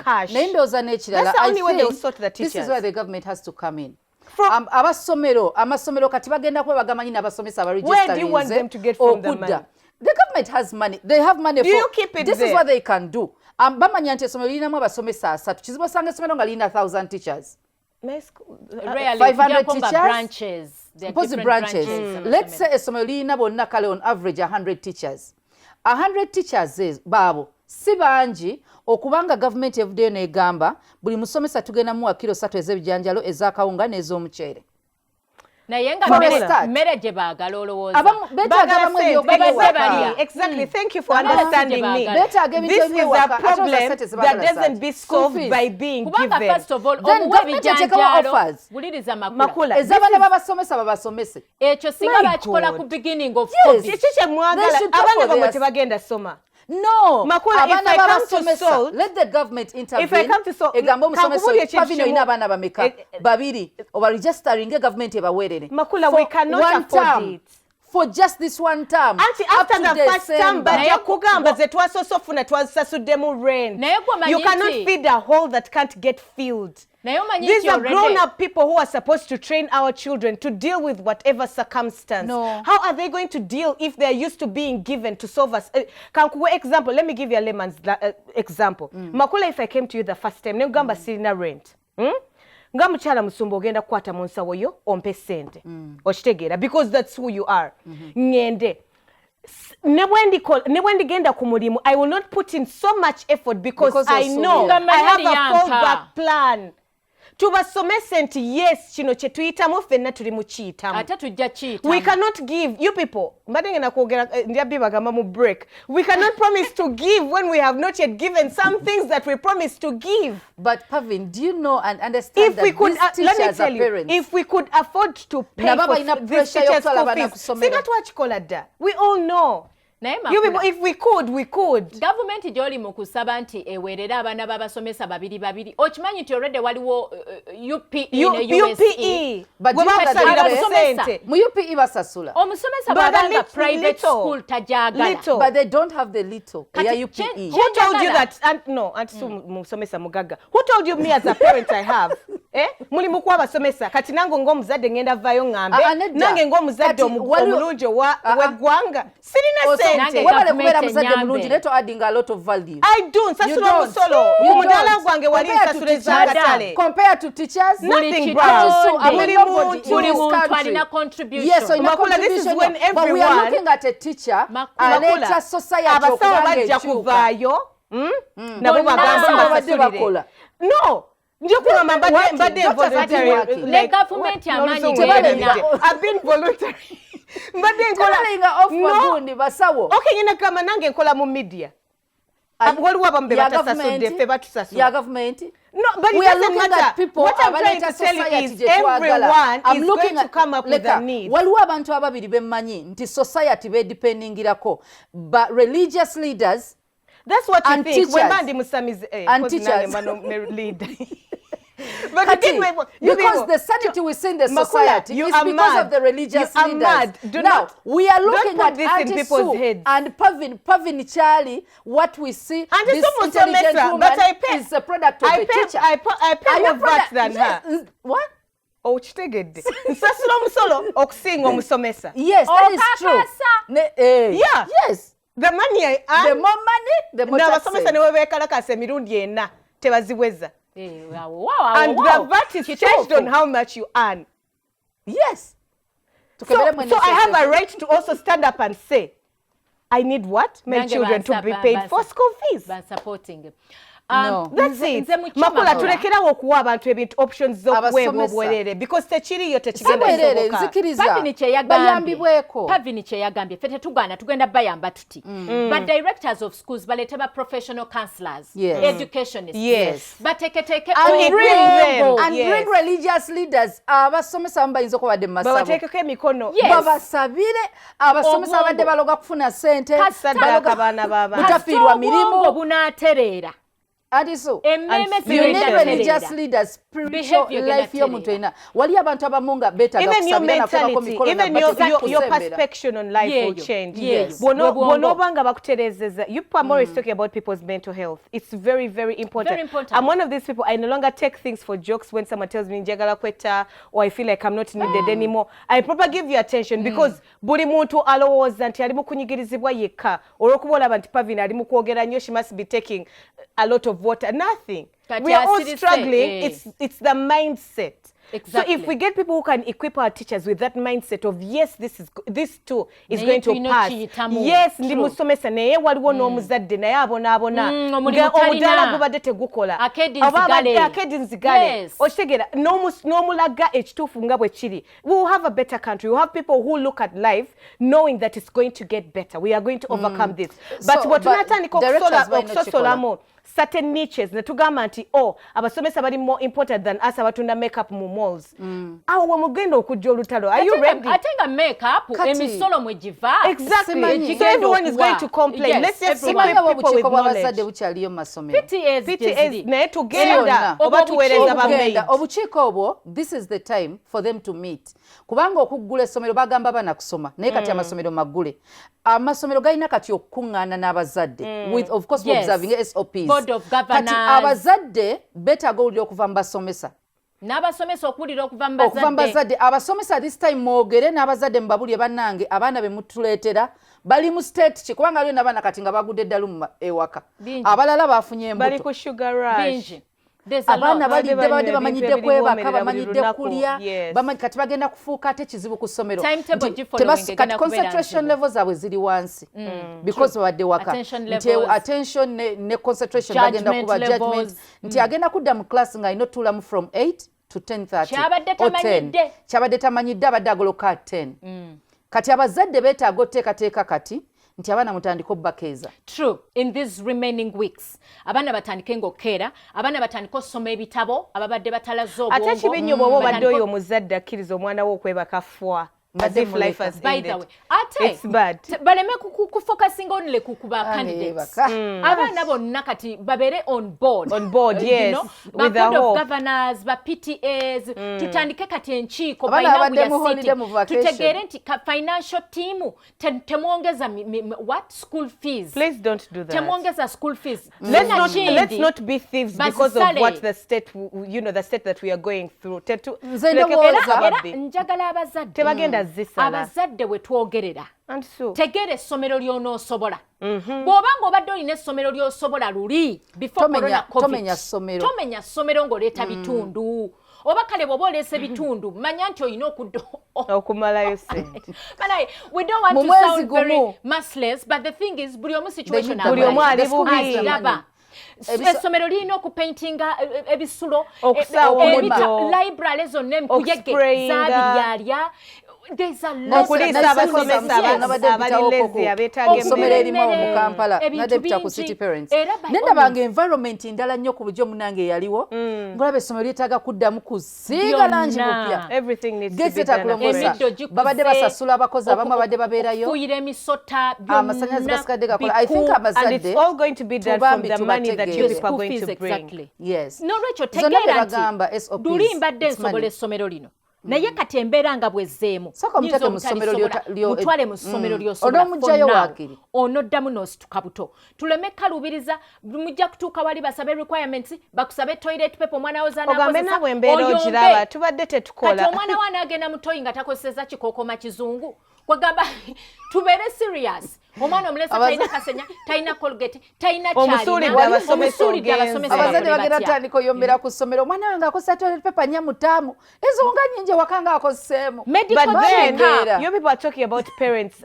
A: cash. That's the only way they'll sort the teachers.
C: This is where the government has to come in. Amasomero kati bagenda kuba bagamanyi n'abasomesa aba registering.
A: Where do you want them to get from the money?
C: The government has money. They have money.
A: Do you keep it
C: this
A: there?
C: Is what they can do. Bamanya nti esomero lirinamu abasomesa 3. Kizibu osanga esomero nga lirina 1,000 teachers.
B: Rarely
C: 500 teachers.
B: Branches.
C: Branches. Let's say esomero lirina bonna kale on average 100 teachers. 100 teachers baabo si bangi okubanga government evuddeyo n'egamba buli musomesa tugenda muwa kilo 3 ez'ebijanjalo ez'akawunga n'ez'omuceere.
A: Exactly. Thank you for understanding me. This is a problem that doesn't be solved by being given.
B: First of all,
C: then government offers.
B: Makula.
C: Ezabana babasomesa babasomese.
B: Ekyo singa bakikola ku beginning of
A: COVID. Yes, abana bamwe tebagenda soma.
C: No,
A: Makula, if I come to solve,
C: let the government intervene.
A: If I come to solve,
C: babiri oba registering government ebawerere.
A: Makula, we cannot afford it.
C: for just this one term.
A: Auntie, after the first term, bajja kugamba ze twasosofuna twasasuddemu rent. You cannot feed a hole that can't get filled. These are grown-up people who are supposed to train our children to deal with whatever circumstance.
C: No.
A: How are they going to deal if they're used to being given to solve us? Example, let me give you a layman's example. Makula, if I came to you the first time, negamba sirina rent. Nga mukyala musumba ogenda kukwata mu nsawo yo ompe ssente okitegeera because that's who you are. Ngende ne bwe ndigenda ku mulimu, I will not put in so much effort because I know I have a fallback plan. Tubasomese nti yes kino kye tuyitamu ffenna tuli mu kiyitamu.
B: Ate tujja kiyitamu.
A: We cannot give you people. Mbadde ngenda kwogera ndiyabbi bagamba mu break. We cannot promise to give when we have not yet given some things that we promised to give.
C: But Pavin, do you know and understand
A: if
C: that
A: we could,
C: these
A: let me
C: teachers
A: tell
C: are
A: you,
C: parents?
A: if we could afford to pay for these teachers' school fees, see that what you we all know. You people, if we could, we could.
B: Government gy'oli mu kusaba nti eweerera abaana b'abasomesa babiri. Okimanyi nti already waliwo UPE ne USE.
C: But mu UPE basasula.
B: Omusomesa bw'abanga private school tajagala.
C: But they don't have the little. UPE.
A: Who told you that? No, musomesa mugaga. Who told you me as a parent I have? Muli mukwa basomesa kati nango ng'omuzadde ngenda vayo ngambe nange ng'omuzadde omulungi w'eggwanga sirina sente.
C: Wabale kubeera muzadde mulungi leto adding a lot of value.
A: I do nsasula omusolo ku mudaala gwange wali nsasula ez'akatale.
C: Compared to teachers,
A: nothing brown.
B: Buli muntu alina contribution.
C: Yes, so
A: Makula, this is when everyone.
C: But we are looking at a teacher aleta society
A: abasawo bajja kuvaayo nabo bagamba basasulire. No. Mbadde voluntary.
B: Ne government yamanyi tebalina.
A: I've been voluntary. Mbadde nkola
C: off magundi basawo.
A: Okay, nyina kama nange nkola mu media. Waliwo abambe batasasudde ffe batusasula.
C: Ya government.
A: No, but
C: we
A: it
C: are
A: doesn't
C: looking
A: matter.
C: at people.
A: What I'm trying to tell you is everyone is going to come up with a need.
C: Waliwo abantu ababiri bemmanyi nti society bedependingirako, but religious leaders.
A: That's what you think.
C: Teachers.
A: When Bandi Musami's
C: and teachers.
A: Lead.
C: But because the sanity we see in the society is because of the religious leaders. Now, we are looking at Auntie Sue and Pavin Charlie, what we see, this intelligent woman is a product of a teacher.
A: I pay more VAT than her.
C: What?
A: Oh, chitegedde. Nsasula omusolo okusinga omusomesa.
C: Yes, that is true.
A: Yeah.
C: Yes.
A: The money I earn.
C: The more money, the more taxes.
A: N'abasomesa ne bwe beekalakasa emirundi ena tebaziweza.
B: And
A: the VAT is changed on how much you earn.
C: Yes.
A: So I have a right to also stand up and say, I need what? My children to be paid for school fees.
B: Supporting.
C: No.
A: That's it. Makula tulekerawo okuwa abantu ebintu options z'okuweebwa obwerere because tekiriyo tekigenda
B: Pavini kye yagambye ffe tetugaana tugenda bayamba tuti but directors of schools balete ba professional counselors, educationists, bateeketeke
C: and bring religious leaders abasomesa bayinza okuba mu masabo
A: babateekeko emikono
C: babasabire abasomesa abadde baloga kufuna ssente butafiirwa mirimu
B: bunaatereera.
C: Adiso, you need religious leaders, spiritual life y'omuntu ena. Wali abantu abamunga beta
A: even your mentality, even your perspective on life will change.
B: Yes.
A: Bonobanga bakuterezeza. You are more talking about people's mental health. It's very, very important.
B: Very important.
A: I'm one of these people. I no longer take things for jokes when someone tells me njagala kweta or I feel like I'm not needed anymore. I proper give you attention because buli muntu alowooza nti ali mu kunyigirizibwa yekka olw'okuba olaba nti Pavina ali mu kwogera nnyo, she must be taking a lot of water. Nothing. We are all struggling. It's the mindset.
B: Exactly.
A: So if we get people who can equip our teachers with that mindset of yes, this too is going to pass. Yes, ndi musomesa naye waliwo n'omuzadde naye abonaabona omudaala gubadde tegukola akedi nzigale okitegeera n'omulaga ekituufu nga bwe kiri. We will have a better country. We will have people who look at life knowing that it's going to get better. We are going to overcome this. But what tunatandika okusosolamu certain niches ne tugamba nti abasomesa bali more important than us abatunda makeup mu malls awo wamugenda okujja olutalo are you ready
B: atenga makeup emisolo mwe jiva
A: exactly so everyone is going to complain let's just see people with knowledge
C: bukyaliyo masomero
A: PTAs naye tugenda oba tuweereza bamaid
C: obukiiko obwo this is the time for them to meet kubanga okuggula essomero bagamba bana kusoma naye kati amasomero magule amasomero galina kati okukuŋŋaana n'abazadde with of course observing SOPs kati abazadde betaaga owulira okuva mu basomesa
B: n'abasomesa okuwulira okuva mu
C: bazadde abasomesa this time mwogere n'abazadde mubabulye bannange abaana be mutuleetera bali mu state ki kubanga aliyo n'abaana kati nga bagudde ddala ewaka abalala bafunye embuto
A: bali ku sugar rush
C: abaana balidde babadde bamanyidde kwebaka bamanyidde kulya kati bagenda kufuuka ate kizibu ku ssomero kati concentration levels zaabwe ziri wansi because babadde waka nti attention ne concentration bagenda kuba judgment nti agenda kudda mu class ng'alina otuulamu from 8 to 10:30 or 10 kyabadde tamanyidde abadde agoloka 10 kati abazadde beetaaga oteekateeka kati nti abaana mutandika obbakeeza
B: true in these remaining weeks abaana batandike ng'okkeera abaana batandika okusoma ebitabo ababadde batalaze obwongo
A: ate kibi nnyo bw'oba obadde oyo omuzadde akkiriza omwana wo okwebaka fwa as if life has ended. It's bad.
B: Baleme focusing on le kukuba candidates. Abana bonna kati babere on board.
A: On board, yes.
B: You know,
A: with the
B: board
A: hope.
B: of governors, ba PTAs, tutandike kati enchiko by now we are sitting. Tutegere nti financial team temwongeza what school fees.
A: Please don't do that.
B: Temwongeza school fees.
A: Let's not be thieves because of what the state, you know, the state that we are going through.
B: Njagala abazadde.
A: Tebagenda
B: abazadde we twogerera tegere essomero ly'onoosobola bw'oba ng'obadde olina essomero ly'osobola luli before corona covid tomenya ssomero ng'oleeta bitundu oba kale bw'oba oleese bitundu manya nti olina
A: okumalayo sente.
B: We don't want to sound very merciless, but the thing is buli omu situation
A: buli omu ali bubi
B: essomero lirina okupaintinga ebisulo
A: okusaawa omuddo
B: library zonna emikuyege zaabiryalya. There's a lot
A: of
C: somero erimu mu Kampala na deputy ku city parents nenda bange environment ndala nnyo ku bujo munange yaliwo ngolaba essomero lyetaaga kuddamu kusiiga langi bupya
A: everything needs to be done.
C: babadde basasula abakozi abamu babadde babeerayo
B: kuyira emisota
C: amasannyalaze gasikadde gakola I think abazadde
A: and it's all going to be done from the money that you people are going to bring.
B: Yes. Nolwekyo tegeera nti duli mbadde nsobola essomero lino naye kati embeera nga bwezzeemu mutwale mu ssomero ly'osobola onoddamu n'osituka buto tuleme kalubiriza mujja kutuuka wali basabe requirements bakusabe toilet paper omwana wo
A: ogambe nabwe embeera ogiraba tubadde tetukola
B: kati omwana wo anaagenda mu toyi nga takozeseza kikookoma kizungu kwegamba tubeere serious omwana omulesa talina kasenya talina colgate talina
A: omusuulidde abasomesa
C: abazadde bagenda tandika oyombera ku ssomero omwana wange akozesa toilet paper nnya mutaamu ezo nga nnyingi waka nga akozeseemu
A: you people are talking about parents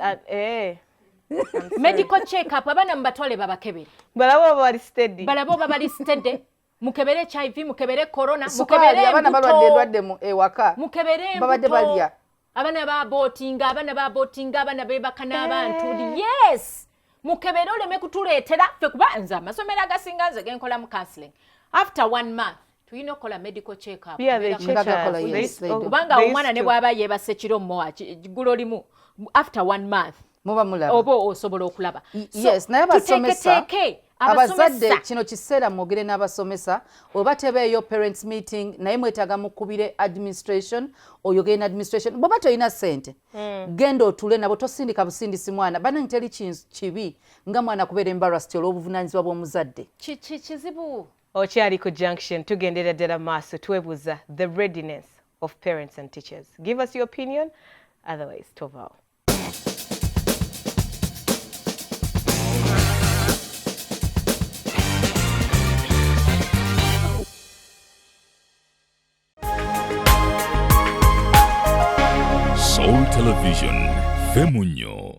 B: medical check up abaana mubatwale babakebere
A: balabo bali steady
B: mukebere HIV mukebere corona
C: mukebere abaana balwadde ndwadde ewaka
B: mukebere
C: babadde balya
B: abana babotinga abana bebaka n'abantu yes mukebere oleme kutuleetera ffe kuba nze amasomero agasinga nze genkola mu counseling after 1 month tulina okukola medical check up kubanga omwana ne bw'aba yeebase kiro mmowa gulo limu after 1 month
C: muba mulaba
B: oba osobola okulaba
C: yes naye abasomesa abazadde kino kiseera mwogere n'abasomesa oba tebeeyo parents meeting naye mwetaaga mukubire administration oyogere n'administration bw'oba tolina ssente genda otule nabo tosindika busindisi mwana banange teri kibi nga mwana kubeera embarrassed olw'obuvunaanyizibwa bw'omuzadde
B: kizibu
A: okyali ku junction tugendera ddala maaso twebuuza the readiness of parents and teachers. Give us your opinion, otherwise tovao.
D: Soul Television, Femunyo.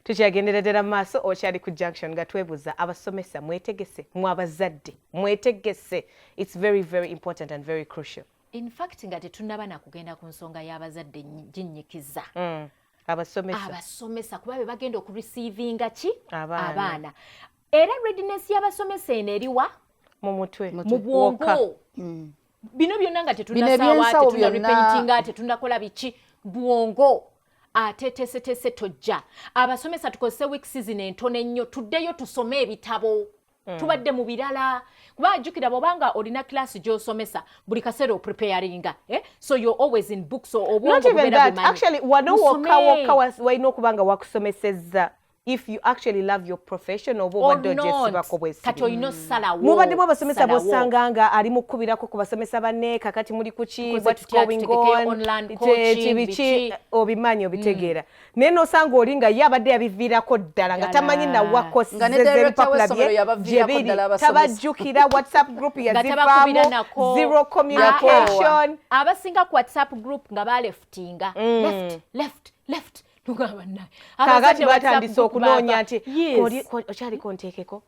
A: Tukyagendera ddala maaso okyali ku junction nga twebuuza abasomesa mwetegese mwabazadde mwetegese. It's very very important and very crucial.
B: In fact nga tetunnaba na kugenda ku nsonga y'abazadde ginnyikiza abasomesa kuba be bagenda okureceivinga ki abaana era readiness y'abasomesa eno eriwa
A: mu mutwe
B: mu bwongo bino byonna nga tetunasaawa tetunarepaintinga tetunakola biki bwongo ate tesetese tojja abasomesa tukozese weeks zino entono ennyo tuddeyo tusome ebitabo tubadde mu birala kuba jjukira bw'obanga olina class gy'osomesa buli kaseera opreparinga so you're always in books obwongo bubeera bumanyi
A: actually wano wokka walina okuba nga wakusomesezza if you actually love your profession oba obadde ogyesibako bwesibi
B: kati olina osalawo
A: mubaddemu abasomesa bosanga nga ali mukubirako ku basomesa banne kakati muli kuki what's going on kibiki obimanyi obitegeera naye nosanga oli nga ye abadde yabiviirako ddala nga tamanyi nawakosebipapula gyebiri tabajjukira whatsapp group yazivaamu zero communication
B: abasinga ku whatsapp group nga baleftinga left
A: kakati batandise okunoonya nti okyaliko nteekeko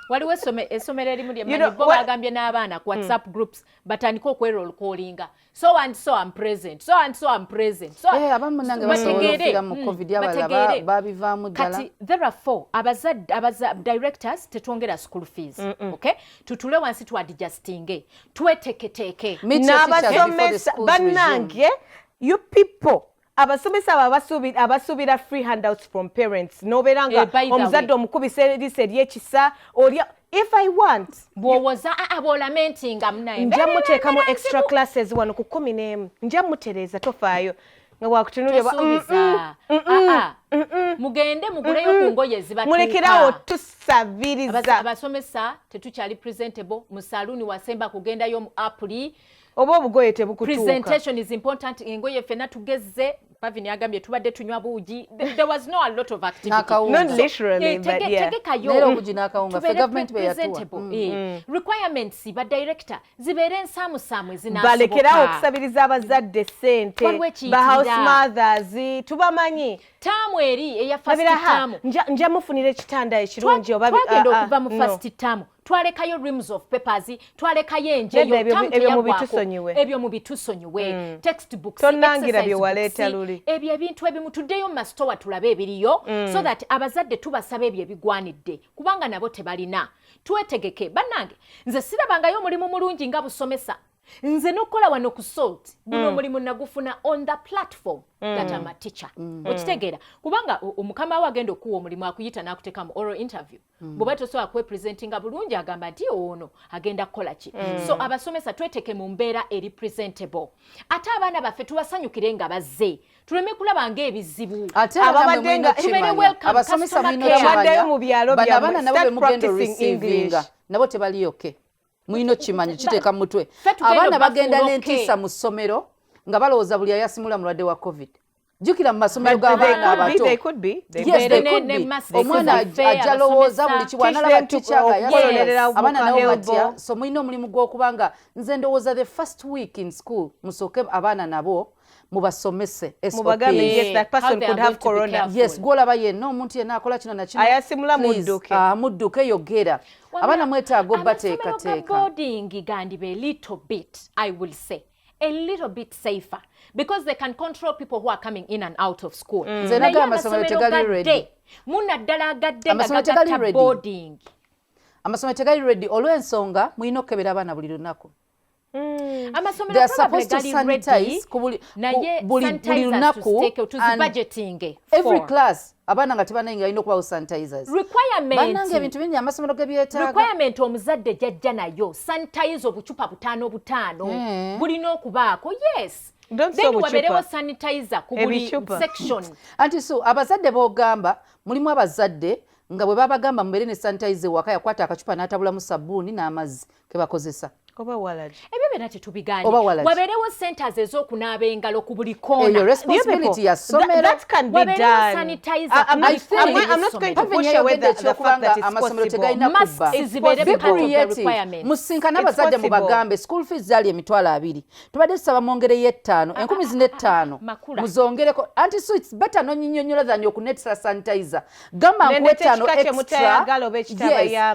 B: waliwo essomero erimu lyemanyi bo bagambye n'abaana ku whatsapp groups batandika okwerol callinga so and so I'm present
C: abamu nange basobola mu covid abalala babivaamu ddala
B: kati therefore directors tetwongera school fees okay tutule wansi twadijustinge tweteketeeke
A: n'abasomesa bannange you people abasomesa abasuubira free handouts from parents nobeeranga omuzadde omukubisa erisa eryekisa olya if I want
B: bwowoza abolamentinga munaye
A: nja muteekamu extra classes wano ku 11 nja mutereeza tofaayo nga wakutunulira
B: mugende muguleyo ku ngoye zibatuuka
A: mulekerawo tusabiriza
B: abasomesa tetukyali presentable mu saluuni wasemba kugendayo mu apuli
A: oba obugoye tebukutuuka
B: presentation is important engoye fena tugezze Pavini agambye tubadde tunywa buugi there was no a lot of activity
A: not literally but yeah
C: nero obuugi n'akawunga fe government be yatuwa
B: requirements ba director zibeere ensaamusaamu ezinasoboka
A: balekerawo okusabiriza abazadde ssente ba house mothers tubamanyi
B: taamu eri eya first taamu
A: nja mufunira ekitanda ekirungi oba
B: twagenda okuva mu first taamu twalekayo reams of papers twalekayo enjeyo ebyo mu bitusonyiwe textbooks
A: tonangira bye waleeta luli
B: ebyo ebintu ebimu tuddeyo mu masitowa tulabe ebiriyo so that abazadde tubasaba ebyo ebigwanidde kubanga nabo tebalina twetegeke bannange nze sirabangayo omulimu mulungi nga busomesa nze nokola wano ku salt guno omulimu nagufuna on the platform that I'm a teacher okitegeera kubanga omukama we agenda okuwa omulimu akuyita n'akuteeka mu oral interview bw'oba tosobola kwepresentinga bulungi agamba nti ono agenda kukola ki so abasomesa tweteke mu mbeera eri presentable ate abaana baffe tubasanyukire nga bazze tuleme kulaba ng'ebizibu
C: ababadde nga abasomesa
A: baddeyo mu byalo
C: byabaana nabo bemugenda receivinga nabo tebaliyoke mwino kimanyi kiteeka mutwe abaana bagenda n'entiisa mu ssomero nga balowooza buli ayasimula mulwadde wa covid jjukira mu masomero g'abaana abato omwana ajja lowooza buli kiwanalaba tikyanga abaana nabo batya so mulina omulimu gw'okubanga nze ndowooza the first week in school musooke abaana nabo mubasomese yes gwolaba yenna omuntu yenna akola kino nakino
A: ayasimula
C: mudduke yogera abaana mwetaaga obateekateeka
B: boarding gandibe little bit I will say a little bit safer because they can control people who are coming in and out of school
C: nze naga amasomero tegali ready
B: munaddala agadde nga gagatta boarding
C: amasomero tegali ready olw'ensonga mulina okukebera abaana buli lunaku
B: amasomero probably gali ready
C: buli lunaku every class abaana nga tebanayinga alina okubawo sanitizers bannange ebintu bingi amasomero ge byetaaga
B: requirement omuzadde jajja nayo sanitize obucupa butaano bulina okubaako yes then wabeerewo sanitizer ku buli section
C: anti so abazadde b'ogamba mulimu abazadde nga bwe babagamba mubeere ne sanitizer waka yakwata akacupa n'atabulamu sabbuuni n'amazzi ke bakozesa
A: oba walaji
B: ebyo byonna tetubiganye wabeerewo centers ez'okunaaba engalo ku buli koona
C: eyo responsibility ya ssomero
B: wabeerewo sanitizer
C: amasomero tegalina kubba musinkana abazadde mu bagambe school fees zaali emitwalo 2 tubadde tusaba mwongereyo 5 1,500 muzongereko anti so it's better nonyinyonyola than okunetisa sanitizer gamba nkuwe 5 extra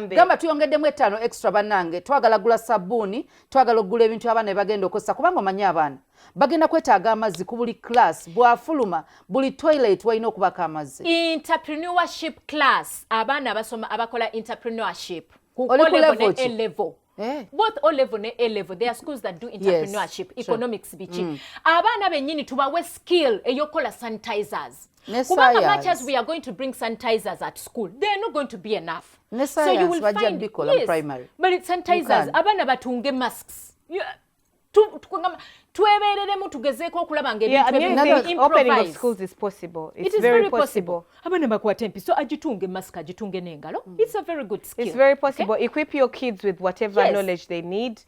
C: gamba tuyongeddemu 5 extra bannange twagala gula sabbuuni looni twagala okugula ebintu abaana bagenda okozesa kubanga omanyi abaana bagenda kwetaaga amazzi ku buli class bwafuluma buli toilet walina okubako amazzi.
B: Entrepreneurship class abaana abakola entrepreneurship ku level. Both O level ne A level, there are schools that do entrepreneurship, economics bichi. Abaana benyini tubawe skill eyokola sanitizers. Kubanga much as we are going to bring sanitizers at school, they are not going to be enough.
C: So you will find primary.
B: But it's sanitizers. Abaana batunge masks. Twebereremu tugezeeko okulaba ng'ebintu
A: opening of schools is possible. It is very possible.
B: Abaana bakwata empiso agitunge mask agitunge n'engalo. It's a very good skill.
A: It's very possible. Equip your kids with whatever knowledge they need.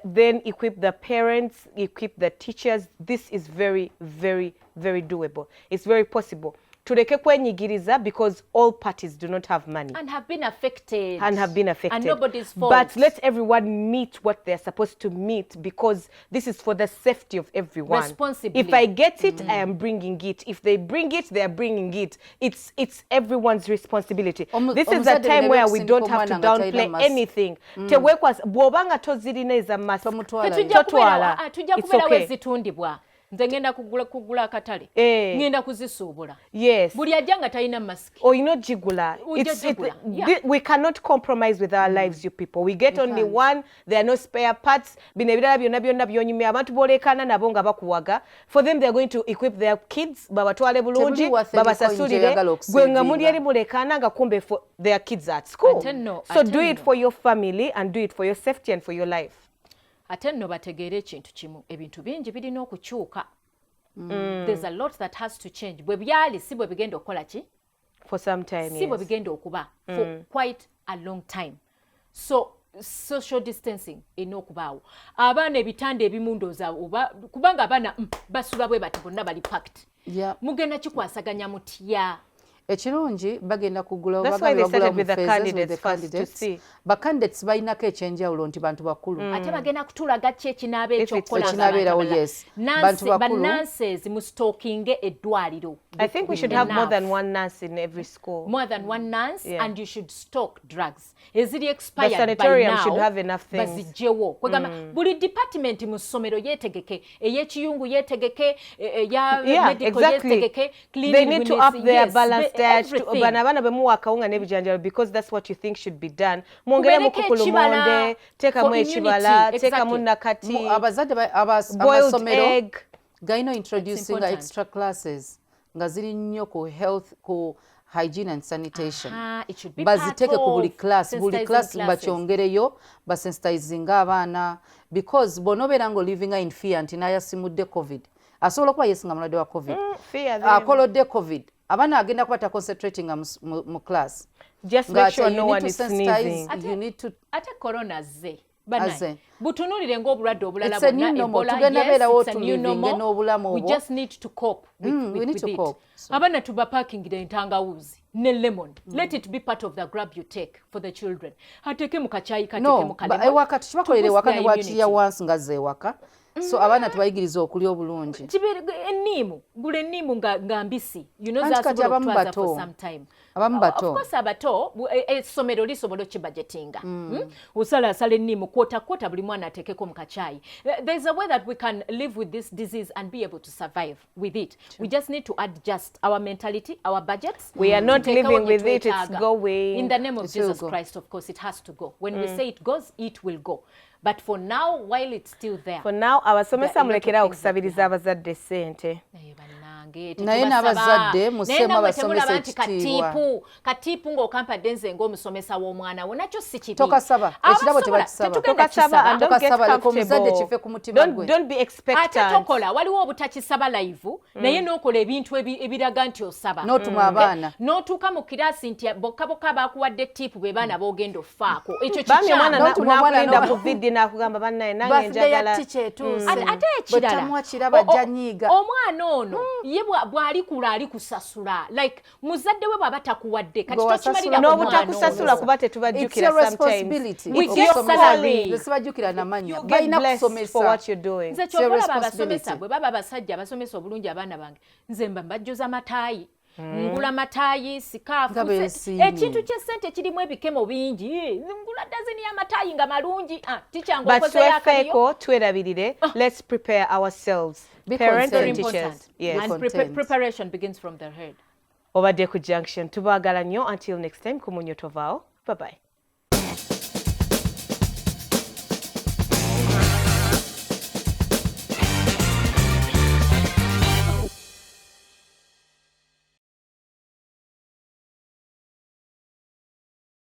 A: Then equip the parents, equip the teachers. This is very, very, very doable. It's very possible. Tureke kwenyigiriza because all parties do not have money.
B: And have been affected.
A: And
B: nobody's fault.
A: But let everyone meet what they're supposed to meet because this is for the safety of everyone.
B: Responsibly.
A: If I get it, I am bringing it. If they bring it, they are bringing it. It's everyone's responsibility. This is a time where we don't have to downplay anything. Bwobanga tozirina eza mask.
B: Tujja kubeera wezitundibwa. Nze ngenda kugula akatale. Ngenda kuzisuubula.
A: Yes.
B: Buli ajja nga talina mask.
A: Oyina jigula. We cannot compromise with our lives, you people. We get only one. There are no spare parts. Bino ebirala byonna byonyumya abantu boolekana nabo nga bakuwaga. For them they are going to equip their kids babatwale bulungi babasasulire gwe nga muli eri mulekana nga kumbe for their kids at school. So do it for your family and do it for your safety and for your life.
B: Ate nno bategeere ekintu kimu ebintu bingi birina okukyuka. There's a lot that has to change. Bwe byali si bwe bigenda okukola ki?
A: For some time,
B: si bwe bigenda okuba for quite a long time. So social distancing erina okubaawo. Abaana ebitanda ebimu ndooza kubanga abaana basula bwe bati bonna bali packed. Mugenda kikwasaganya mutya?
C: Ekirungi bagenda kugula bacandidates balinako ekyenjawulo nti bantu bakulu
B: ate bagenda kutulaga ki ekinaaba ekyokukola bannanses mu stockinge eddwaliro.
A: I think we should have more than one nurse in every school.
B: More than one nurse, and you should stock drugs. Eziri expired
A: the sanitarium should have enough things.
B: Bazijjewo. Kwegamba buli department mu ssomero yeetegeke, ey'ekiyungu yeetegeke, eya medical yeetegeke, cleaning.
A: They need to up their balance diet. Bana bana bemu akawunga n'ebijanjalo because that's what you think should be done. Mwongere mu kukulumonde, teka mu ekibala, teka mu nakati.
C: Abazadde
A: boiled egg.
C: Gaino introducing extra classes. Nga ziri nnyo ku health ku hygiene and sanitation. Baziteke ku buli class bakyongereyo basensitizinga abaana because bonobeera nga olivinga in fear nti nayasimudde covid asobola okuba yesinga mulwadde wa covid akolodde covid abaana agenda kuba taconcentrating mu class.
A: Just make sure no one is sneezing.
C: You need to
B: ate corona ze banaye butunulire ng'obulwadde obulala bwonna Ebola, it's a new normal. We just need to cope with it. Abaana tubapakingire entangawuzi ne lemon. Let it be part of the grab you take for the children. Ateke mu kachayi kateke mu kalema.
C: Ewaka tukibakolere ewaka ne bwakirya wansi nga ze ewaka. So abaana tubayigiriza okulya obulungi.
B: Ennimu gula ennimu nga mbisi. You know that's what twaza for some time.
C: Abamu bato.
B: Of course abato essomero lisobola okibudgetinga. Osala ennimu kwota buli mwana atekeko mu kachayi. There's a way that we can live with this disease and be able to survive with it. We just need to adjust our mentality, our budgets.
A: We are not living with it, it's going.
B: In the name of Jesus Christ, of course, it has to go. When we say it goes, it will go. But for now, while it's still there.
A: For now, abasomesa mulekera okusabiriza abazadde ssente.
C: Naye n'abazadde museemu abasomesa ekitiibwa.
B: Katiipu ng'okampadde nze ng'omusomesa w'omwana wo nakyo si kibi.
C: Tokasaba. Ekirabo tebakisaba.
A: Tokasaba and don't get
C: omuzadde kife ku mutima gwe.
A: Don't be expectant.
B: Ate tokola waliwo obutakisaba live naye n'okola ebintu ebiraga nti osaba.
C: N'otuma abaana.
B: N'otuuka mu kiraasi nti bokka bakuwadde tiipu be baana b'ogenda offaako. Ekyo
A: kikyamu. Bambi n'akulinda ku viddi n'akugamba bannaye nange njagala.
B: Ate ekirala omwana ono ye bw'alikula alikusasula like muzadde we bw'aba takuwadde kati tokimalira
A: n'obutakusasula kuba tetubajjukira sometimes.
B: With your salary.
C: Tesibajjukira n'amannya.
A: Balina kusomesa for what you're doing.
B: Nze kyokola abasomesa bwe baba abasajja abasomesa obulungi abaana bange nze mba mbajjuza mataayi ngula matayi sikafu ekintu ky'essente kirimu ebikemo bingi ngula dazeni y'amatayi nga malungi teacher ng'okoze
A: yakaliyo twerabirire let's prepare ourselves parents and teachers
B: and preparation begins from their head
A: obadde ku Junction tubaagala nnyo until next time ku Munyo tovaawo bye bye